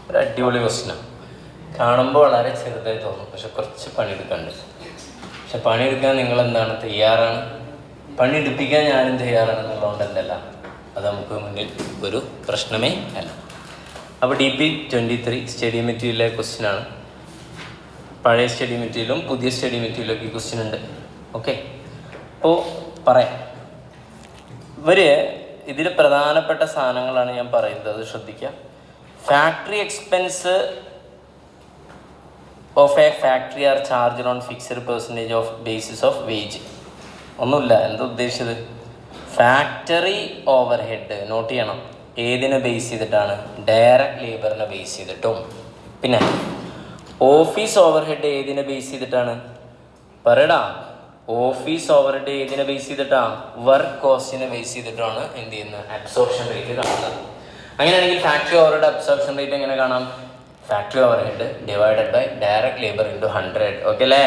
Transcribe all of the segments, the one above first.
ഒരു അടിപൊളി ക്വസ്റ്റ്യനാണ്. കാണുമ്പോൾ വളരെ ചെറുതായി തോന്നും, പക്ഷെ കുറച്ച് പണിയെടുക്കാണ്ട്. പക്ഷെ പണിയെടുക്കാൻ നിങ്ങളെന്താണ് തയ്യാറാണ്, പണിയെടുപ്പിക്കാൻ ഞാനും തയ്യാറാണെന്നുള്ളതുകൊണ്ടല്ല, അത് നമുക്ക് മുന്നിൽ ഒരു പ്രശ്നമേ അല്ല. അപ്പോൾ DP23 സ്റ്റഡി മെറ്റീരിയലിലെ ക്വസ്റ്റ്യനാണ്. പഴയ സ്റ്റഡി മെറ്റീരിയലും പുതിയ സ്റ്റഡി മെറ്റീരിയലൊക്കെ ഈ ക്വസ്റ്റ്യൻ ഉണ്ട്. ഓക്കെ, അപ്പോൾ പറയാം. ഇതിൽ പ്രധാനപ്പെട്ട സാധനങ്ങളാണ് ഞാൻ പറയുന്നത്, അത് ശ്രദ്ധിക്കുക. Factory expense of a factory are charge on fixed percentage of basis of wage. ഒന്നുമില്ല, എന്താ ഉദ്ദേശിച്ചത്? ഫാക്ടറി ഓവർ ഹെഡ് നോട്ട് ചെയ്യണം. ഏതിനെ ബേസ് ചെയ്തിട്ടാണ്? ഡയറക്റ്റ് ലേബറിനെ ബേസ് ചെയ്തിട്ടും. പിന്നെ ഓഫീസ് ഓവർ ഹെഡ് ഏതിനെ ബേസ് ചെയ്തിട്ടാണ്? പറയടാ, ഓഫീസ് ഓവർ ഹെഡ് ഏതിനെ ബേസ് ചെയ്തിട്ടാണ്? വർക്ക് കോസ്റ്റിനെ ബേസ് ചെയ്തിട്ടാണ് എന്ത് ചെയ്യുന്നത്? അബ്സോർപ്ഷൻ റേറ്റ് കാണുന്നത്. അങ്ങനെയാണെങ്കിൽ factory over head absorption rate എങ്ങനെ കാണാം? Factory over head divided by direct labour into 100. Okay അല്ലേ?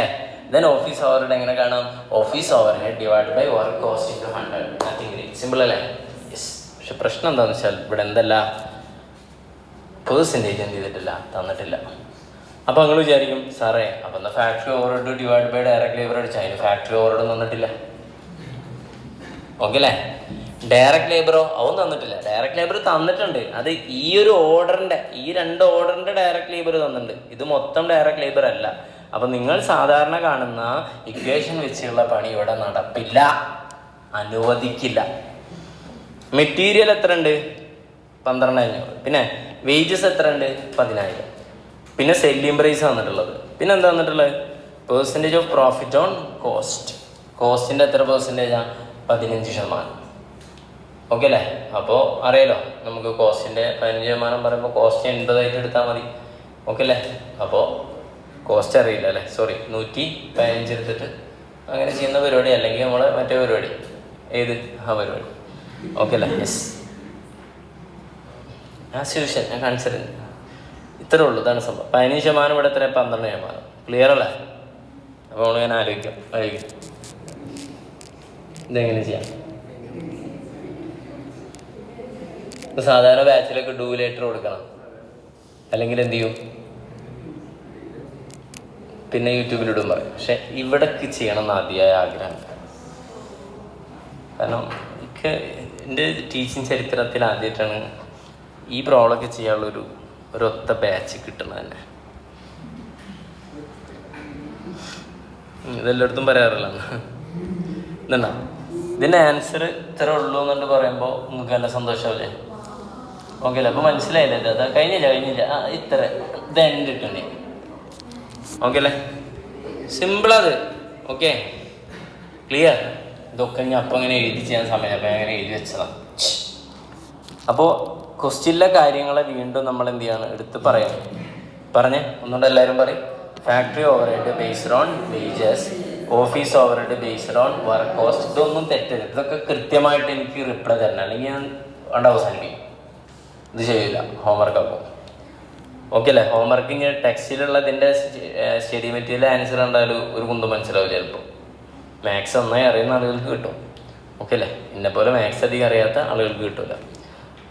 ദെൻ ഓഫീസ് ഓവർ ഹെഡ് എങ്ങനെ കാണാം? Office over head divide by work cost into 100. Nothing great, simple അല്ലേ? Yes. പക്ഷെ പ്രശ്നം എന്താണെന്ന് വെച്ചാൽ ഇവിടെ എന്തല്ല, പേഴ്സൻറ്റേജ് എന്ത് ചെയ്തിട്ടില്ല, തന്നിട്ടില്ല. അപ്പോൾ നിങ്ങൾ വിചാരിക്കും, സാറേ അപ്പം എന്നാൽ factory over head divide by direct labour അടിച്ചാൽ അതിന് ഫാക്ടറി ഓവർ ഹെഡ് തന്നിട്ടില്ല. ഓക്കെ അല്ലേ? ഡയറക്റ്റ് ലേബറോ അതും തന്നിട്ടില്ല. ഡയറക്റ്റ് ലേബർ തന്നിട്ടുണ്ട്, അത് ഈ ഒരു ഓർഡറിൻ്റെ, ഈ 2 ഓർഡറിൻ്റെ ഡയറക്റ്റ് ലേബർ തന്നിട്ടുണ്ട്. ഇത് മൊത്തം ഡയറക്റ്റ് ലേബർ അല്ല. അപ്പം നിങ്ങൾ സാധാരണ കാണുന്ന ഇക്വേഷൻ വെച്ചുള്ള പണി ഇവിടെ നടപ്പില്ല, അനുവദിക്കില്ല. മെറ്റീരിയൽ എത്ര ഉണ്ട്? 12,500. പിന്നെ വേജസ് എത്ര ഉണ്ട്? 10,000. പിന്നെ സെല്ലിംഗ് പ്രൈസ് തന്നിട്ടുള്ളത്. പിന്നെ എന്താ തന്നിട്ടുള്ളത്? Percentage of profit on cost. കോസ്റ്റിൻ്റെ എത്ര പെർസെൻറ്റേജാണ്? 15%. ഓക്കെ അല്ലേ? അപ്പോൾ അറിയാലോ, നമുക്ക് കോസ്റ്റിൻ്റെ 15% പറയുമ്പോൾ കോസ്റ്റ് 80 എടുത്താൽ മതി. ഓക്കെ അല്ലേ? അപ്പോൾ കോസ്റ്റ് അറിയില്ല അല്ലേ, സോറി, 115 എടുത്തിട്ട് അങ്ങനെ ചെയ്യുന്ന പരിപാടി, അല്ലെങ്കിൽ നമ്മൾ മറ്റേ പരിപാടി, ഏത് ആ പരിപാടി. ഓക്കെ അല്ലേ? യെസ്, ആസ് ഞാൻ കാണിച്ചു തരുന്നത് ഇത്രേ ഉള്ളൂ. ഇതാണ് സംഭവം. 15% ഇവിടെ എത്ര? 12%. ക്ലിയർ അല്ലേ? അപ്പോൾ നമ്മൾ ഞാൻ ആലോചിക്കും ഇതെങ്ങനെ ചെയ്യാം. ഇപ്പോൾ സാധാരണ ബാച്ചിലൊക്കെ ഡൂ ലേറ്റർ കൊടുക്കണം, അല്ലെങ്കിൽ എന്ത് ചെയ്യും, പിന്നെ യൂട്യൂബിലിടും പറയും. പക്ഷെ ഇവിടേക്ക് ചെയ്യണം എന്ന് അതിയായ ആഗ്രഹം. കാരണം എനിക്ക് എൻ്റെ ടീച്ചിങ് ചരിത്രത്തിൽ ആദ്യമായിട്ടാണ് ഈ പ്രോബ്ലമൊക്കെ ചെയ്യാനുള്ളൊരു ഒരൊത്ത ബാച്ച് കിട്ടുന്നത് തന്നെ. ഇതെല്ലായിടത്തും പറയാറില്ല. ഇതുണ്ടാ, ഇതിൻ്റെ ആൻസർ ഇത്ര ഉള്ളൂ എന്നുകൊണ്ട് പറയുമ്പോൾ നിങ്ങൾക്ക് നല്ല സന്തോഷമാവില്ലേ? ഓക്കെ അല്ലേ? അപ്പോൾ മനസ്സിലായില്ലേ? അതാ കഴിഞ്ഞില്ല ഇത്ര ഇത് എൻ്റെ ഇട്ടുണ്ട്. ഓക്കെ അല്ലേ? സിമ്പിളത്. Okay, clear? ഇതൊക്കെ ഞാൻ അപ്പം അങ്ങനെ എഴുതി ചെയ്യാൻ സമയം, അപ്പം അങ്ങനെ എഴുതി വെച്ചതാണ്. അപ്പോൾ ക്വസ്റ്റ്യനിലെ കാര്യങ്ങളെ വീണ്ടും നമ്മൾ എന്ത് ചെയ്യാണ്, എടുത്ത് പറയാം. ഒന്നുകൊണ്ട് എല്ലാവരും പറയും. Factory over head based on wages, office over head based on work cost. ഇതൊന്നും തെറ്റരുത്, ഇതൊക്കെ കൃത്യമായിട്ട് എനിക്ക് റിപ്ലൈ തരണം, അല്ലെങ്കിൽ ഞാൻ അവസാനിപ്പിക്കും. ഇത് ചെയ്യില്ല, ഹോംവർക്ക് ആക്കും. ഓക്കെ അല്ലേ? ഹോംവർക്ക് ഇങ്ങനെ ടെക്സ്റ്റിലുള്ള ഇതിൻ്റെ സ്റ്റഡി മെറ്റീരിയൽ ആൻസർ ഉണ്ടായാലും ഒരു കുന്തും മനസ്സിലാവും. ചിലപ്പോൾ മാത്സ് നന്നായി അറിയുന്ന ആളുകൾക്ക് കിട്ടും. ഓക്കെ അല്ലേ? എന്നെപ്പോലെ മാത്സ് അധികം അറിയാത്ത ആളുകൾക്ക് കിട്ടില്ല.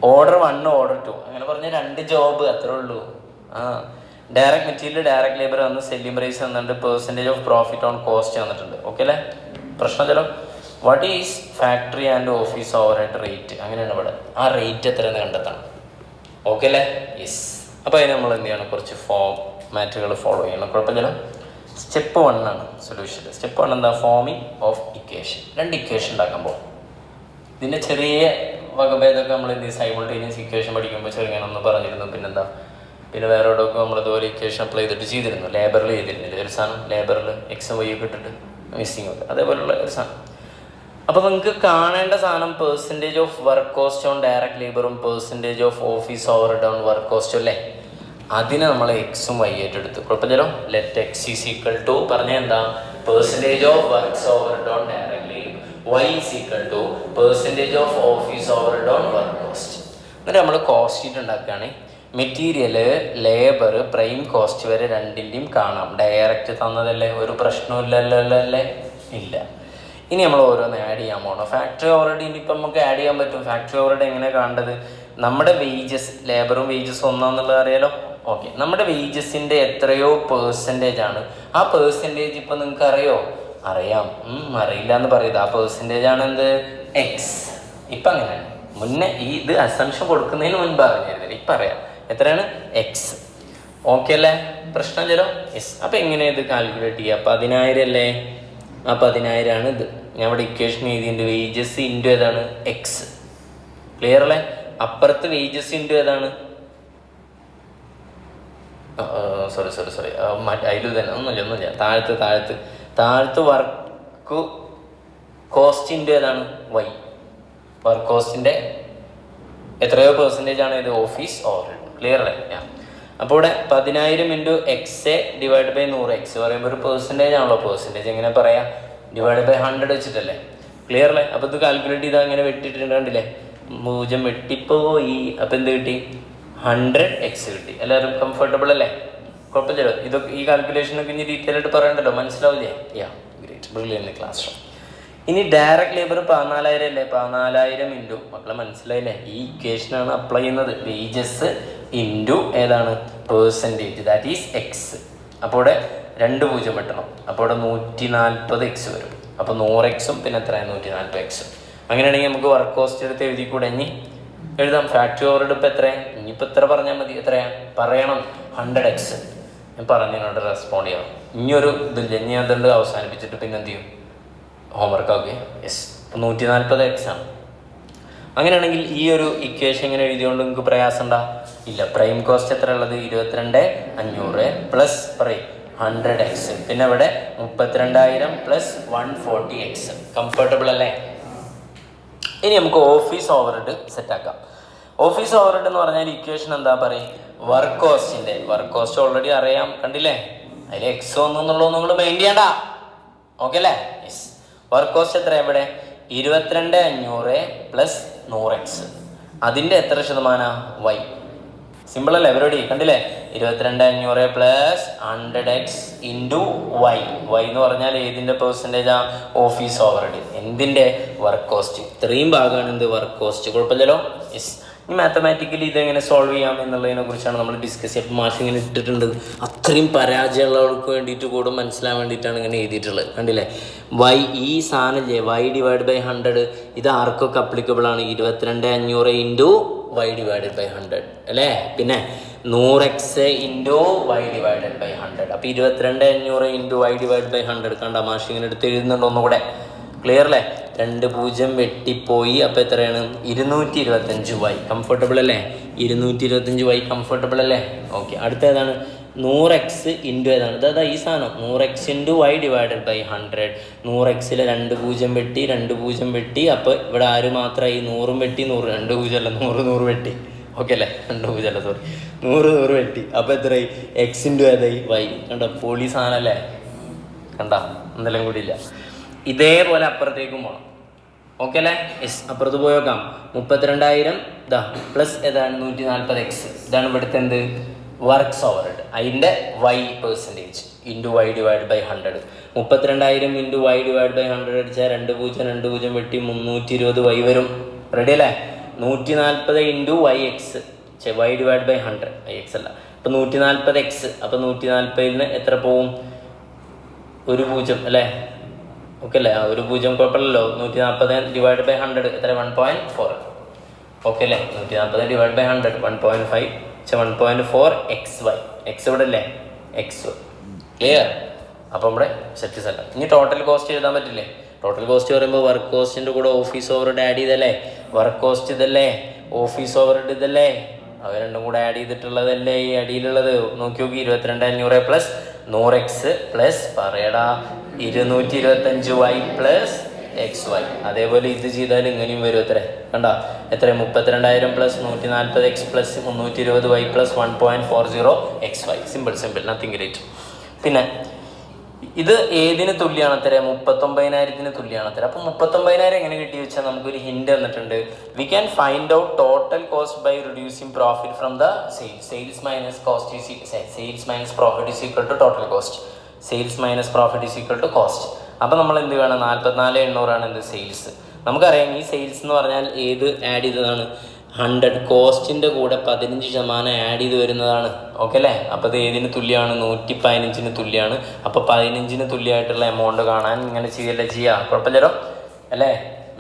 ഓർഡർ 1, ഓർഡർ 2 അങ്ങനെ പറഞ്ഞാൽ 2 ജോബ് അത്രേ ഉള്ളൂ. ഡയറക്റ്റ് മെറ്റീരിയൽ, ഡയറക്റ്റ് ലേബർ വന്ന്, സെല്ലിംഗ് പ്രൈസ് വന്നിട്ടുണ്ട്, percentage of profit on cost വന്നിട്ടുണ്ട്. ഓക്കെ അല്ലേ? പ്രശ്നം ചില what is factory and office over head rate, അങ്ങനെയാണ് ഇവിടെ. ആ റേറ്റ് എത്രയെന്ന് കണ്ടെത്തണം. ഓക്കെ അല്ലേ? യെസ്. അപ്പോൾ അതിന് നമ്മൾ എന്ത് ചെയ്യണം, കുറച്ച് ഫോർമാറ്റുകൾ ഫോളോ ചെയ്യണം. കുഴപ്പമില്ല. സ്റ്റെപ്പ് 1 ആണ് സൊല്യൂഷൻ. സ്റ്റെപ്പ് 1 എന്താ? Forming of equation. 2 ഇക്വേഷൻ ഉണ്ടാക്കാൻ പോകും. ഇതിൻ്റെ ചെറിയ വകഭേദമൊക്കെ നമ്മൾ എന്ത് ചെയ്യും, സൈമൾട്ടേനിയസ് ഇക്വേഷൻ പഠിക്കുമ്പോൾ ചെറുങ്ങനൊന്ന് പറഞ്ഞിരുന്നു. പിന്നെ വേറെ എവിടെയൊക്കെ നമ്മളിതുപോലെ ഇക്വേഷൻ അപ്ലൈ ചെയ്തിരുന്നു. ലേബറിൽ ചെയ്തിരുന്നില്ല ഒരു സാധനം, ലേബറിൽ X Y ഒക്കെ ഇട്ടിട്ട് മിസ്സിങ് ഒക്കെ, അതേപോലെയുള്ള ഒരു സാധനം. അപ്പോൾ നിങ്ങൾക്ക് കാണേണ്ട സാധനം percentage of work cost on direct ലേബറും percentage of office over head on work കോസ്റ്റും അല്ലേ? അതിനെ നമ്മൾ എക്സും വൈ ആയിട്ട് എടുത്തു. കുഴപ്പമില്ലല്ലോ? Let X is equal to പറഞ്ഞ എന്താ? Percentage of works over head on direct labour, Y is equal to percentage of office over head on work cost. എന്നിട്ട് നമ്മൾ കോസ്റ്റ് ഷീറ്റ് ഉണ്ടാക്കുകയാണ്. മെറ്റീരിയൽ, ലേബർ, പ്രൈം കോസ്റ്റ് വരെ രണ്ടിൻ്റെയും കാണാം. Direct തന്നതല്ലേ, ഒരു പ്രശ്നമില്ലല്ലോ അല്ലേ? ഇല്ല. ഇനി നമ്മൾ ഓരോന്ന് ആഡ് ചെയ്യാൻ പോകണം. ഫാക്ടറി ഓവർ ഹെഡ് ഇനിയിപ്പോൾ നമുക്ക് ആഡ് ചെയ്യാൻ പറ്റും. ഫാക്ടറി ഓവർ ഹെഡ് എങ്ങനെ കാണേണ്ടത്? നമ്മുടെ വേജസ്, ലേബറും വേജസും ഒന്നാന്നുള്ളത് അറിയാലോ. ഓക്കെ, നമ്മുടെ വേജസിൻ്റെ എത്രയോ പെർസെൻറ്റേജ് ആണ്. ആ പെർസെൻറ്റേജ് ഇപ്പം നിങ്ങൾക്ക് അറിയോ? അറിയാം. അറിയില്ല എന്ന് പറയുന്നത്. ആ പെർസെൻറ്റേജ് ആണ് എന്ത്? എക്സ്. ഇപ്പം അങ്ങനെയാണ്. മുന്നേ ഇത് അസംഷൻ കൊടുക്കുന്നതിന് മുൻപ് അറിഞ്ഞിരുന്നില്ല. ഇപ്പം അറിയാം എത്രയാണ്? എക്സ്. ഓക്കെ അല്ലേ? പ്രശ്നം ചെല്ലോ? യെസ്. അപ്പം എങ്ങനെ ഇത് കാൽക്കുലേറ്റ് ചെയ്യുക? 10,000 അല്ലേ? ആ 10,000 ആണ് ഇത്. ഞാൻ ഇവിടെ ഇക്വേഷൻ എഴുതിയിട്ടുണ്ട്. വേജസ് ഇൻറ്റു ഏതാണ്? എക്സ്. ക്ലിയർ അല്ലേ? അപ്പുറത്ത് വേജസ് ഇൻറ്റു ഏതാണ്? സോറി അതിൽ തന്നെ ഒന്നുമില്ല. താഴത്ത് വർക്ക് കോസ്റ്റ് ഇൻറ്റു ഏതാണ്? വൈ. വർക്ക് കോസ്റ്റിൻ്റെ എത്രയോ പെർസെൻറ്റേജ് ആണ് ഇത്? Office overhead. ക്ലിയർ അല്ലേ? അപ്പോൾ ഇവിടെ 10,000 ഇൻറ്റു എക്സ് ഡിവൈഡ് ബൈ 100. എക്സ് പറയുമ്പോൾ ഒരു പെർസെൻറ്റേജ് ആണല്ലോ. പെർസെൻറ്റേജ് എങ്ങനെ പറയാം? Divide by 100 വെച്ചിട്ടല്ലേ? ക്ലിയർ അല്ലേ? അപ്പോൾ ഇത് കാൽക്കുലേറ്റ് ചെയ്താൽ അങ്ങനെ വെട്ടിയിട്ടുണ്ട്. കണ്ടില്ലേ? 0 വെട്ടിപ്പോയി. അപ്പോൾ എന്ത് കിട്ടി? 100x കിട്ടി. എല്ലാവരും കംഫർട്ടബിൾ അല്ലേ? കുഴപ്പമില്ലല്ലോ. ഇതൊക്കെ ഈ കാൽക്കുലേഷനൊക്കെ ഇനി ഡീറ്റെയിൽ ആയിട്ട് പറയണ്ടല്ലോ. മനസ്സിലാവില്ലേ? Great, brilliant class room. ഇനി ഡയറക്റ്റ് ലേബർ 14,000 അല്ലേ? 14,000 ഇൻറ്റു, മക്കളെ മനസ്സിലായില്ലേ? ഈ ഇക്വേഷനാണ് അപ്ലൈ ചെയ്യുന്നത്. വേജസ് ഇൻറ്റു ഏതാണ്? Percentage, that is X. അപ്പോൾ ഇവിടെ 2 0 വെട്ടണം. അപ്പോൾ ഇവിടെ 140x വരും. അപ്പോൾ 100x പിന്നെ എത്രയാണ്? 140x. അങ്ങനെയാണെങ്കിൽ നമുക്ക് വർക്ക് കോസ്റ്റ് എടുത്ത് എഴുതിക്കൂടെ? ഇനി എഴുതാം. ഫാക്ടറി ഓവർഹെഡ് ഇപ്പം എത്രയാണ്? ഇനിയിപ്പോൾ എത്ര പറഞ്ഞാൽ മതി? എത്രയാണ് പറയണം? 100x. ഞാൻ പറഞ്ഞതിനോട് റെസ്പോണ്ട് ചെയ്യാം. ഇനിയൊരു ഇതില്ല. ഇനി അതുകൊണ്ട് അവസാനിപ്പിച്ചിട്ട് പിന്നെ എന്ത് ചെയ്യും? ഹോംവർക്ക് ആക്കുക. യെസ്. അപ്പോൾ 140x ആണ്. അങ്ങനെയാണെങ്കിൽ ഈ ഒരു ഇക്വേഷൻ ഇങ്ങനെ എഴുതിയോണ്ട് നിങ്ങൾക്ക് പ്രയാസം ഉണ്ടാ? ഇല്ല. പ്രൈം കോസ്റ്റ് എത്ര ഉള്ളത്? 22,500 പ്ലസ് 100x. പിന്നെ ഇവിടെ 32,000 പ്ലസ് 140x. കംഫർട്ടബിൾ അല്ലേ? ഇനി നമുക്ക് ഓഫീസ് ഓവർഹെഡ് സെറ്റാക്കാം. ഓഫീസ് ഓവർഹെഡ് എന്ന് പറഞ്ഞാൽ ഇക്വേഷൻ എന്താ പറയും? വർക്ക് കോസ്റ്റ് ഓൾറെഡി അറിയാം. കണ്ടില്ലേ? അതിൽ എക്സ് ഒന്നുള്ളത് നിങ്ങൾ മെയിൻ ചെയ്യണ്ട. ഓക്കെ അല്ലേ? യെസ്. വർക്ക് കോസ്റ്റ് എത്ര? ഇവിടെ 22,500 പ്ലസ് 100x. അതിൻ്റെ എത്ര ശതമാനം? വൈ. സിമ്പിൾ അല്ലേ? എവരോടി കണ്ടില്ലേ? 22,500 plus 100x into Y. Y എന്ന് പറഞ്ഞാൽ ഏതിൻ്റെ പെർസെൻറ്റേജാ? Office overhead. എന്തിൻ്റെ? Work cost. ഇത്രയും ഭാഗമാണ് എന്ത്? Work cost. കുഴപ്പമില്ലല്ലോ? യെസ്. ഇനി മാത്തമാറ്റിക്കലി ഇതെങ്ങനെ സോൾവ് ചെയ്യാം എന്നുള്ളതിനെ കുറിച്ചാണ് നമ്മൾ ഡിസ്കസ് ചെയ്യുക. മാഷ് ഇങ്ങനെ ഇട്ടിട്ടുണ്ട്. അത്രയും പരാജയമുള്ളവർക്ക് വേണ്ടിയിട്ട് കൂടെ മനസ്സിലാൻ വേണ്ടിയിട്ടാണ് ഇങ്ങനെ എഴുതിയിട്ടുള്ളത്. കണ്ടില്ലേ? വൈ, ഈ സാധനമില്ലേ? Y divide by 100. ഇത് ആർക്കൊക്കെ അപ്ലിക്കബിൾ ആണ്? 22,500 ഇൻറ്റു വൈ ഡിവൈഡഡ് ബൈ 100 അല്ലേ? പിന്നെ 100x into Y divided by 100. അപ്പോൾ 22,500 ഇൻറ്റു വൈ ഡിവൈഡ് ബൈ 100. കണ്ട മാഷ് ഇങ്ങനെ എടുത്ത് എഴുതുന്നുണ്ട് ഒന്നുകൂടെ. ക്ലിയർ അല്ലേ? 2 0 വെട്ടിപ്പോയി. അപ്പോൾ എത്രയാണ്? 225y. കംഫർട്ടബിൾ അല്ലേ? 225y കംഫർട്ടബിൾ അല്ലേ? ഓക്കെ. അടുത്ത ഏതാണ്? 100x ഇൻറ്റു ഏതാണ്? ഇതാ ഈ സാധനം. 100x into Y divided by 100. 100xൽ 2 0 വെട്ടി, 2 0 വെട്ടി. അപ്പോൾ ഇവിടെ ആര് മാത്രമായി? 100 വെട്ടി, 100, 2 0 അല്ല, 100 വെട്ടി. ഓക്കെ അല്ലേ? 2 0 അല്ല, സോറി, 100 വെട്ടി. അപ്പോൾ എത്രയായി? എക്സ് ഇൻറ്റു ഏതായി? വൈ. കണ്ടോ? പോളി സാധനം അല്ലേ? കണ്ട? എന്തെല്ലാം കൂടി ഇല്ല. ഇതേപോലെ അപ്പുറത്തേക്കും പോകണം. ഓക്കെ അല്ലേ? യെസ്. അപ്പുറത്ത് പോയി നോക്കാം. 32,000 ഇതാ പ്ലസ് ഏതാണ്? 140x. ഇതാണ് ഇവിടുത്തെ എന്ത്? Works overhead. അതിൻ്റെ Y percentage into Y divide by 100. 32,000 into Y divide by 100 അടിച്ചാൽ 2 0 വെട്ടി 320y വരും. റെഡി അല്ലേ? 140 into Y X, Y divide by 100, x അല്ല. അപ്പോൾ 140x. അപ്പോൾ 140 എത്ര പോവും? 1 0 അല്ലേ? ഓക്കെ അല്ലേ? 1 0 കുഴപ്പമില്ലല്ലോ. 140 ഡിവൈഡ് ബൈ 100 എത്ര? 1.4. ഓക്കെ അല്ലേ? 140 ഡിവൈഡ് ബൈ 100 1.5 1.4xy. എക്സ് ഇവിടെ അല്ലേ? എക്സ്. ക്ലിയർ? അപ്പോൾ ഇവിടെ സെറ്റ് സ്ഥലം. ഇനി ടോട്ടൽ കോസ്റ്റ് എഴുതാൻ പറ്റില്ലേ? ടോട്ടൽ കോസ്റ്റ് പറയുമ്പോൾ വർക്ക് കോസ്റ്റിൻ്റെ കൂടെ ഓഫീസ് ഓവർഹെഡ് ആഡ് ചെയ്തല്ലേ? വർക്ക് കോസ്റ്റ് ഇതല്ലേ? ഓഫീസ് ഓവർഹെഡ് ഇതല്ലേ? അവ രണ്ടും കൂടെ ആഡ് ചെയ്തിട്ടുള്ളതല്ലേ ഈ അടിയിലുള്ളത്? നോക്കി നോക്കി. 22,500 പ്ലസ് 100x പ്ലസ് പറയടാ 225y പ്ലസ് XY. അതേപോലെ ഇത് ചെയ്താൽ ഇങ്ങനെയും വരും. എത്ര? കണ്ട? എത്ര? 32,000 plus 140x plus 320y plus 1.40xy. Simple, nothing great. പിന്നെ ഇത് ഏതിന് തുല്യമാണ്? അത്ര 39,000 തുല്യമാണ്. അത്ര. അപ്പോൾ 39,000 എങ്ങനെ കിട്ടി വെച്ചാൽ നമുക്കൊരു ഹിൻഡ് തന്നിട്ടുണ്ട്. We can find out total cost by reducing profit from the sales minus cost sales minus profit is equal to total cost. Sales minus profit is equal to cost. അപ്പോൾ നമ്മൾ എന്ത് വേണം? 44,800 ആണ് എന്ത്? സെയിൽസ്. നമുക്കറിയാം ഈ sales എന്ന് പറഞ്ഞാൽ ഏത് ആഡ് ചെയ്തതാണ്? 100 കോസ്റ്റിൻ്റെ കൂടെ 15% ആഡ് ചെയ്ത് വരുന്നതാണ്. ഓക്കെ അല്ലേ? അപ്പോൾ ഇത് ഏതിന് തുല്യമാണ്? 115 തുല്യമാണ്. അപ്പോൾ 15 തുല്യമായിട്ടുള്ള എമൗണ്ട് കാണാൻ ഇങ്ങനെ ചെയ്യല്ലേ ചെയ്യുക, കുഴപ്പമില്ലല്ലോ അല്ലേ?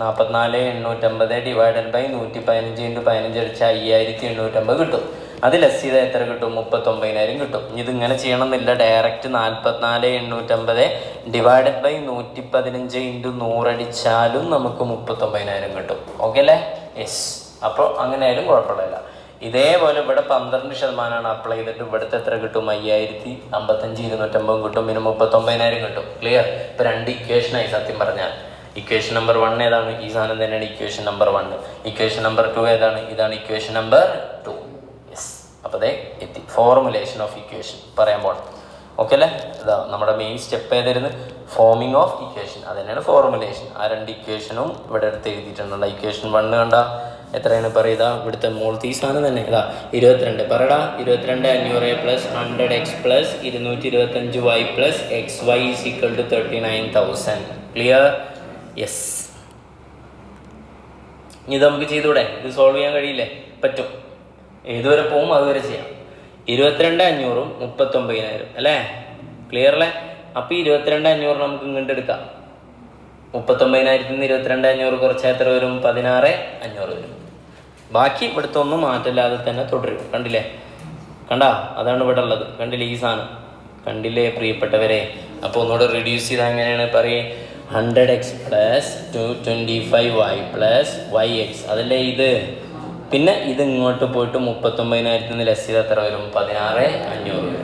44,850 ഡിവൈഡഡ് ബൈ 115 × 15 അടിച്ചാൽ 5,850 കിട്ടും. അത് ലെസ് ചെയ്താൽ എത്ര കിട്ടും? 39,000 കിട്ടും. ഇതിങ്ങനെ ചെയ്യണമെന്നില്ല, ഡയറക്റ്റ് 44,850 ഡിവൈഡഡ് ബൈ 115 × 100 അടിച്ചാലും നമുക്ക് 39,000 കിട്ടും. ഓക്കെ അല്ലേ? യെസ്. അപ്പോൾ അങ്ങനെ ആയാലും കുഴപ്പമില്ല. ഇതേപോലെ ഇവിടെ 12% അപ്ലൈ ചെയ്തിട്ട് ഇവിടുത്തെ എത്ര കിട്ടും? 5,055,250 കിട്ടും. പിന്നെ 39,000 കിട്ടും. ക്ലിയർ? ഇപ്പോൾ 2 ഇക്വേഷനായി സത്യം പറഞ്ഞാൽ. ഇക്വേഷൻ നമ്പർ 1 ഏതാണ്? ഈ സാധനം തന്നെയാണ് ഇക്വേഷൻ നമ്പർ 1. ഇക്വേഷൻ നമ്പർ 2 ഏതാണ്? ഇതാണ് ഇക്വേഷൻ നമ്പർ 2. യെസ്. അപ്പോൾ അതേ എത്തി. ഫോർമുലേഷൻ ഓഫ് ഇക്വേഷൻ പറയാൻ പോകണം. ഓക്കെ അല്ലേ? ഇതാ നമ്മുടെ മെയിൻ സ്റ്റെപ്പ് ഏതായിരുന്നു? Forming of equation. അത് തന്നെയാണ് ഫോർമുലേഷൻ. ആ 2 ഇക്വേഷനും ഇവിടെ എടുത്ത് എഴുതിയിട്ടുണ്ടല്ലോ. ഇക്വേഷൻ 1 കണ്ട എത്രയാണ് പറയുക? ഇവിടുത്തെ മോളത്തെ ഈ സാധനം തന്നെ ഇതാ 22. പറയടാ 22,500 + 100x + 225y + xy = 39,000. Clear? Yes. ഇത് നമുക്ക് ചെയ്തൂടെ? ഇത് സോൾവ് ചെയ്യാൻ കഴിയില്ലേ? പറ്റും. ഏതുവരെ പോവും അതുവരെ ചെയ്യാം. 22,500 39,000 അല്ലേ? ക്ലിയർ അല്ലേ? അപ്പോൾ 22,500 നമുക്ക് ഇങ്ങോട്ട് എടുക്കാം. 39,000 22,500 കുറച്ചാൽ എത്ര വരും? 16,500 വരും. ബാക്കി ഇവിടുത്തെ ഒന്നും മാറ്റമില്ലാതെ തന്നെ തുടരും. കണ്ടില്ലേ? കണ്ടാ? അതാണ് ഇവിടെ ഉള്ളത്. കണ്ടില്ലേ ഈ സാധനം? കണ്ടില്ലേ പ്രിയപ്പെട്ടവരെ? അപ്പോൾ ഒന്നുകൂടെ റെഡ്യൂസ് ചെയ്താൽ എങ്ങനെയാണ് പറയേ? 100x + 225y + yx അതല്ലേ ഇത്. പിന്നെ ഇത് ഇങ്ങോട്ട് പോയിട്ട് 39,000 ലെസ് ചെയ്ത് എത്ര വരും? 16,500 വരും.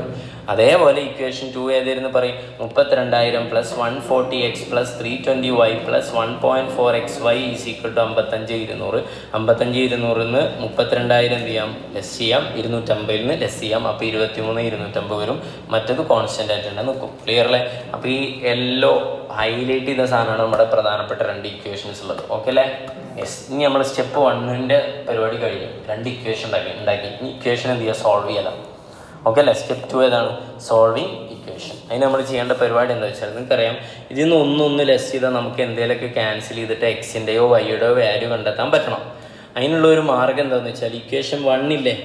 അതേപോലെ ഇക്വേഷൻ 2 ഏതായിരുന്നു പറയും? 32,000 + 140x + 320y + 1.4xy = 55,200. 55,200 32,000 എന്ത് ചെയ്യാം? ലെസ് ചെയ്യാം. 250 ലെസ് ചെയ്യാം. അപ്പോൾ 23,250 വരും. മറ്റത് കോൺസ്റ്റൻ്റ് ആയിട്ട് തന്നെ നിൽക്കും. ക്ലിയർ അല്ലേ? അപ്പോൾ ഈ യെല്ലോ ഹൈലൈറ്റ് ചെയ്ത സാധനമാണ് നമ്മുടെ പ്രധാനപ്പെട്ട 2 ഇക്വേഷൻസ് ഉള്ളത്. ഓക്കെ അല്ലേ? യെസ്. ഇനി നമ്മൾ സ്റ്റെപ്പ് 1ൻ്റെ പരിപാടി കഴിഞ്ഞു. 2 ഇക്വേഷൻ ഉണ്ടാക്കി. ഇനി ഇക്വേഷൻ എന്ത് ചെയ്യുക? സോൾവ് ചെയ്യണം. ഓക്കെ അല്ലേ? സ്റ്റെപ്പ് 2 ഏതാണ്? Solving equation. അതിന് നമ്മൾ ചെയ്യേണ്ട പരിപാടി എന്താ വെച്ചാൽ നിങ്ങൾക്കറിയാം, ഇതിൽ നിന്ന് ഒന്ന് ലെസ് ചെയ്താൽ നമുക്ക് എന്തെങ്കിലുമൊക്കെ ക്യാൻസൽ ചെയ്തിട്ട് എക്സിൻ്റെയോ വൈയുടെയോ വാല്യൂ കണ്ടെത്താൻ പറ്റണം. അതിനുള്ള ഒരു മാർഗ്ഗം എന്താണെന്ന് വെച്ചാൽ ഇക്വേഷൻ 1 ഇല്ലേ,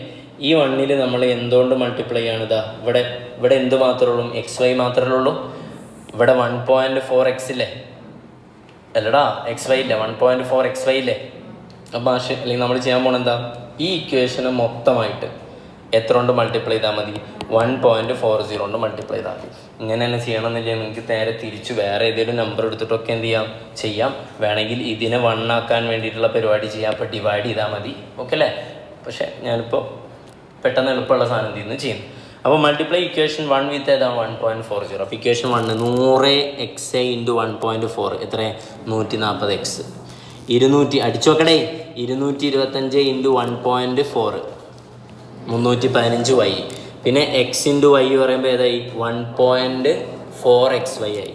ഈ 1 നമ്മൾ എന്തുകൊണ്ട് മൾട്ടിപ്ലൈ ആണ്? ഇവിടെ എന്ത് മാത്രമേ ഉള്ളൂ? XY മാത്രമേ ഉള്ളൂ. ഇവിടെ 1.4x ഇല്ലേ? അല്ലടാ, XY ഇല്ലേ? 1.4xy ഇല്ലേ? അപ്പോൾ അല്ലെങ്കിൽ നമ്മൾ ചെയ്യാൻ പോകണം എന്താ? ഈ ഇക്വേഷന് മൊത്തമായിട്ട് എത്ര കൊണ്ട് മൾട്ടിപ്ലൈ ചെയ്താൽ മതി? 1.40 കൊണ്ട് മൾട്ടിപ്ലൈ ചെയ്താൽ മതി. ഇങ്ങനെ തന്നെ ചെയ്യണമെന്നില്ല. നിങ്ങൾക്ക് നേരെ തിരിച്ച് വേറെ ഏതെങ്കിലും നമ്പർ എടുത്തിട്ടൊക്കെ എന്ത് ചെയ്യാം. വേണമെങ്കിൽ ഇതിനെ 1 ആക്കാൻ വേണ്ടിയിട്ടുള്ള പരിപാടി ചെയ്യാം. അപ്പോൾ ഡിവൈഡ് ചെയ്താൽ മതി. ഓക്കെ അല്ലേ? പക്ഷേ ഞാനിപ്പോൾ പെട്ടെന്ന് എളുപ്പമുള്ള സാധനം ഇതിന്ന് ചെയ്യുന്നു. അപ്പോൾ മൾട്ടിപ്ലൈ ഇക്വേഷൻ 1 വിത്ത് ഏതാണ്? 1.40. അപ്പോൾ ഇക്വേഷൻ 1 100x × 1.4 എത്ര? 140x. 200 അടിച്ചു നോക്കടേ. 225 × 1.4 315y. പിന്നെ x × y പറയുമ്പോൾ ഏതായി? 1.4xy ആയി.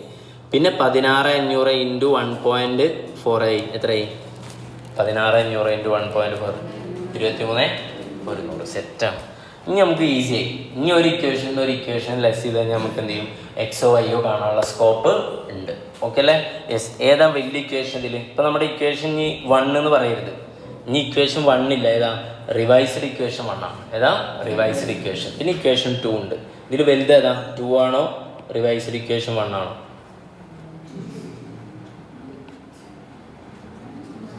പിന്നെ 16,500 × 1.4 ആയി. എത്രയായി? 16,500 × 1.4 23,100. സെറ്റാണ്. ഇനി നമുക്ക് ഈസി ആയി. ഇനി ഒരു ഇക്വേഷൻ ലെസ് ചെയ്ത് കഴിഞ്ഞാൽ നമുക്ക് എന്ത് ചെയ്യും? എക്സോ വൈയോ കാണാനുള്ള സ്കോപ്പ് ഉണ്ട്. ഓക്കെ അല്ലേ? യെസ്. ഏതാ വലിയ ഇക്വേഷൻ ഇതിൽ? ഇപ്പം നമ്മുടെ ഇക്വേഷൻ ഇനി 1 എന്ന് പറയരുത്. ഇനി ഇക്വേഷൻ 1 ഇല്ല. ഏതാ? റിവൈസ്ഡ് ഇക്വേഷൻ 1 ആണ്. ഏതാ? Revised equation. പിന്നെ ഇക്വേഷൻ 2 ഉണ്ട്. ഇതിൽ വലുത് ഏതാ? 2 ആണോ? റിവൈസ്ഡ് ഇക്വേഷൻ 1 ആണോ?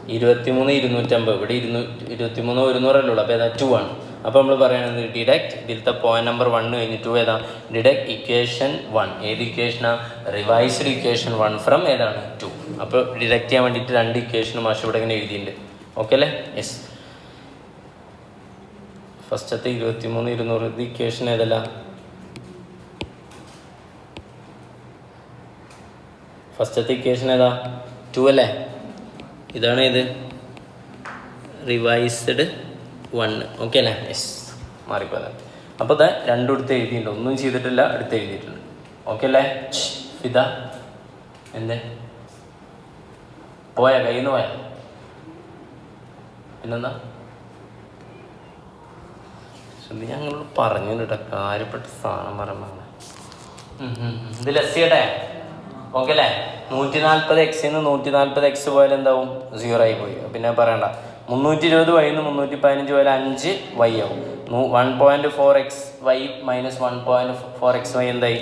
23,250. ഇവിടെ 23,100 അല്ലേ ഉള്ളൂ. അപ്പോൾ ഏതാ? 2 ആണ്. അപ്പോൾ നമ്മൾ പറയുന്നത് ഡിഡക്റ്റ് ഇതിലത്തെ പോയിന്റ് നമ്പർ 1 കഴിഞ്ഞിട്ട് ഏതാ? Deduct equation 1. ഏത് ഇക്വേഷനാണ്? റിവൈസ്ഡ് ഇക്വേഷൻ 1 ഫ്രം ഏതാണ്? 2. അപ്പോൾ ഡിഡക്റ്റ് ചെയ്യാൻ വേണ്ടിയിട്ട് 2 ഇക്വേഷനും മാഷ് ഇവിടെ ഇങ്ങനെ എഴുതിയിട്ടുണ്ട്. ഓക്കെ അല്ലേ? യെസ്. ഫസ്റ്റത്തെ 23,200 ഇത് ഇക്വേഷൻ ഏതല്ല? ഫസ്റ്റത്തെ ഇക്വേഷൻ ഏതാ? 2 അല്ലേ? ഇതാണ് ഇത് റിവൈസ്ഡ് 1. ഓക്കെ അല്ലേ? യെസ്. മാറിപ്പോയത്. അപ്പോൾ ഇത് 2 എടുത്ത് എഴുതിയിട്ടുണ്ട്. ഒന്നും ചെയ്തിട്ടില്ല, എടുത്ത് എഴുതിയിട്ടുണ്ട്. ഓക്കെ അല്ലേ? ഇതാ എന്തേ പോയാ? കയ്യിൽ നിന്ന് പോയാ? പിന്നെന്താ? ശ്രദ്ധ ഞങ്ങളോട് പറഞ്ഞു കേട്ടോ, കാര്യപ്പെട്ട സാധനം പറയുമ്പോൾ ഇത് ലെസ് ചെയ്യട്ടെ. ഓക്കെ അല്ലേ? 140x 140x പോയാൽ എന്താവും? 0 ആയി പോയി. പിന്നെ പറയണ്ട. 320 വൈ നിന്ന് 315 പോയാൽ 5 വൈ ആവും. 1.4x Y minus 1.4x Y എന്തായി?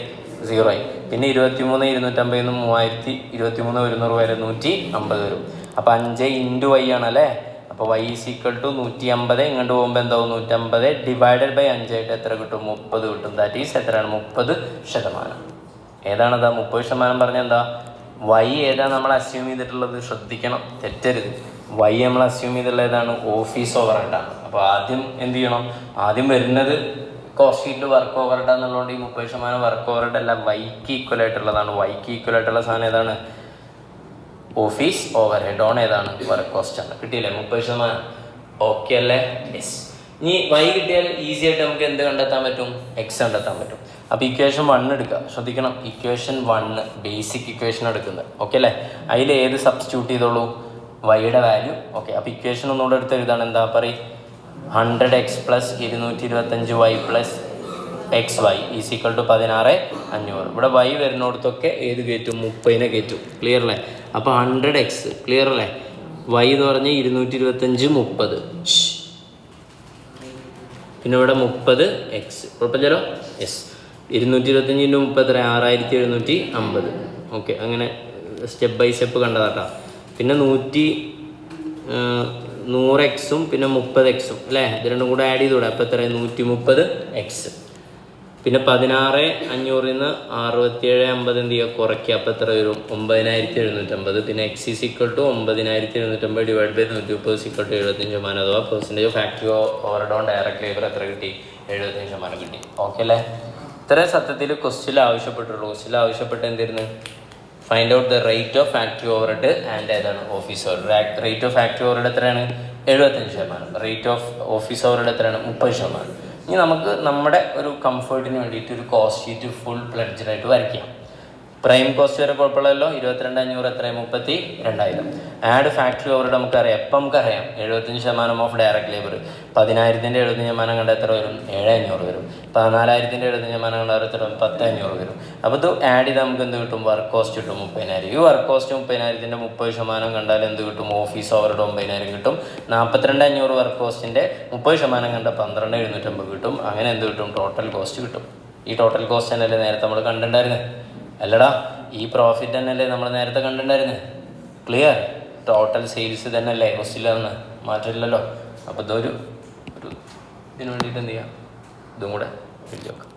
0 ആയി. പിന്നെ 23 250 നിന്ന് 3023 വരെ 150 വരും. അപ്പോൾ 5 ഇൻറ്റു വൈ ആണല്ലേ. അപ്പോൾ y ഈസ് ഈക്വൽ ടു 150. ഇങ്ങോട്ട് പോകുമ്പോൾ എന്താവും? 150 ഡിവൈഡഡ് ബൈ 5 ആയിട്ട് എത്ര കിട്ടും? 30 കിട്ടും. ദാറ്റ് ഈസ് എത്രയാണ്? 30%. ഏതാണതാ 30% പറഞ്ഞാൽ എന്താ? y ഏതാണ് നമ്മൾ അസ്യൂം ചെയ്തിട്ടുള്ളത്? ശ്രദ്ധിക്കണം, തെറ്റരുത്. y നമ്മൾ അസ്യൂം ചെയ്തിട്ടുള്ള ഏതാണ്? ഓഫീസ് ഓവർ ഹെഡാണ്. അപ്പോൾ ആദ്യം എന്ത് ചെയ്യണം? ആദ്യം വരുന്നത് കോസ്റ്റ് ഷീറ്റിൽ വർക്ക് ഓവർ ഹെഡ് എന്നുള്ളതുകൊണ്ട് ഈ 30% വർക്ക് ഓവർ ഹെഡ് അല്ല, വൈക്ക് ഈക്വൽ ആയിട്ടുള്ളതാണ്. വൈക്ക് ഈക്വൽ ആയിട്ടുള്ള സാധനം ഏതാണ്? ഓഫീസ് ഓവർ ഹെഡ് ഓൺ ഏതാണ്? വർക്ക് കോസ്റ്റ് ആണ്. കിട്ടിയില്ലേ 30%? ഓക്കെ അല്ലേ? യെസ്. ഇനി വൈ കിട്ടിയാൽ ഈസി ആയിട്ട് നമുക്ക് എന്ത് കണ്ടെത്താൻ പറ്റും? എക്സ് കണ്ടെത്താൻ പറ്റും. അപ്പോൾ ഇക്വേഷൻ 1 എടുക്കുക. ശ്രദ്ധിക്കണം, ഇക്വേഷൻ 1 ബേസിക് ഇക്വേഷൻ എടുക്കുന്നത്. ഓക്കെ അല്ലേ? അതിൽ ഏത് സബ്സ്റ്റിറ്റ്യൂട്ട് ചെയ്തോളൂ? വൈയുടെ വാല്യൂ. ഓക്കെ, അപ്പോൾ ഇക്വേഷൻ ഒന്നുകൂടെ എടുത്ത് എഴുതാണ്. എന്താ പറയും? 100x plus 225y plus X Y is equal to 16,500. ഇവിടെ വൈ വരുന്നിടത്തൊക്കെ ഏത് കയറ്റും? 30 കയറ്റും. ക്ലിയർ അല്ലേ? അപ്പോൾ 100x ക്ലിയർ അല്ലേ? വൈ എന്ന് പറഞ്ഞാൽ 225 30. പിന്നെ ഇവിടെ 30x കുഴപ്പമില്ലല്ലോ. യെസ്. 225 × 30 6750. ഓക്കെ, അങ്ങനെ സ്റ്റെപ്പ് ബൈ സ്റ്റെപ്പ് കണ്ടതാട്ടോ. പിന്നെ 100x പിന്നെ 30x അല്ലേ? ഇത് രണ്ടും കൂടെ ആഡ് ചെയ്തുകൂടെ? അപ്പോൾ എത്ര? 130x. പിന്നെ 16,500 നിന്ന് 6750 എന്ത് ചെയ്യുക? കുറയ്ക്കുക. അപ്പോൾ എത്ര വരും? 9750. പിന്നെ x is equal to 9750 divide by 130 equal to 75%. അഥവാ percentage of factory overhead on direct labour എത്ര കിട്ടി? 75% കിട്ടി. ഓക്കെ അല്ലേ? ഇത്രയും സത്യത്തിൽ ക്വസ്റ്റ്യൻ ആവശ്യപ്പെട്ടുള്ളൂ. ക്വസ്റ്റ്യൻ ആവശ്യപ്പെട്ട് എന്തായിരുന്നു? Find out the rate of factory overhead and ഏതാണ്? Office overhead. Rate of factory overhead എത്രയാണ്? 75%. റേറ്റ് ഓഫ് ഓഫീസ് ഓവർഹെഡ് എത്രയാണ്? 30%. ഇനി നമുക്ക് നമ്മുടെ ഒരു കംഫർട്ടിന് വേണ്ടിയിട്ട് ഒരു കോസ്റ്റ് ഷീറ്റ് ഫുൾ പ്ലെഡ്ജഡായിട്ട് വരയ്ക്കാം. പ്രൈം കോസ്റ്റ് വരെ കുഴപ്പമില്ലല്ലോ. 22,500 എത്രയും 32,000. ആഡ് ഫാക്ടറി ഓവർഹെഡ് നമുക്കറിയാം. എപ്പം നമുക്കറിയാം? 75% ഓഫ് ഡയറക്റ്റ് ലേബർ. 10,000-ൻ്റെ 75% കണ്ട എത്ര വരും? 7,500 വരും. 14,000-ൻ്റെ 75% കണ്ട എത്ര വരും? 10,500 വരും. അപ്പോൾ ഇത് ആഡ് ചെയ്ത് നമുക്ക് എന്ത് കിട്ടും? വർക്ക് കോസ്റ്റ് കിട്ടും 30,000. ഈ വർക്ക് കോസ്റ്റ് 30,000-ൻ്റെ 30% കണ്ടാൽ എന്ത് കിട്ടും? ഓഫീസ് ഓവർഹെഡ് 9,000 കിട്ടും. 42,500 വർക്ക് കോസ്റ്റിൻ്റെ 30% കണ്ട 12,750 കിട്ടും. അങ്ങനെ എന്ത് കിട്ടും? ടോട്ടൽ കോസ്റ്റ് കിട്ടും. ഈ ടോട്ടൽ കോസ്റ്റ് തന്നെയല്ലേ നേരത്തെ നമ്മൾ കണ്ടിട്ടുണ്ടായിരുന്നത്? അല്ലടാ, ഈ പ്രോഫിറ്റ് തന്നെയല്ലേ നമ്മൾ നേരത്തെ കണ്ടിട്ടുണ്ടായിരുന്നത്? ക്ലിയർ? ടോട്ടൽ സെയിൽസ് തന്നെയല്ലേ ക്വസ്റ്റിലാണ്, മാറ്റമില്ലല്ലോ. അപ്പോൾ ഇതിന് വേണ്ടിയിട്ട് എന്ത് ചെയ്യാം? ഇതും കൂടെ എഴുതി വെക്കാം.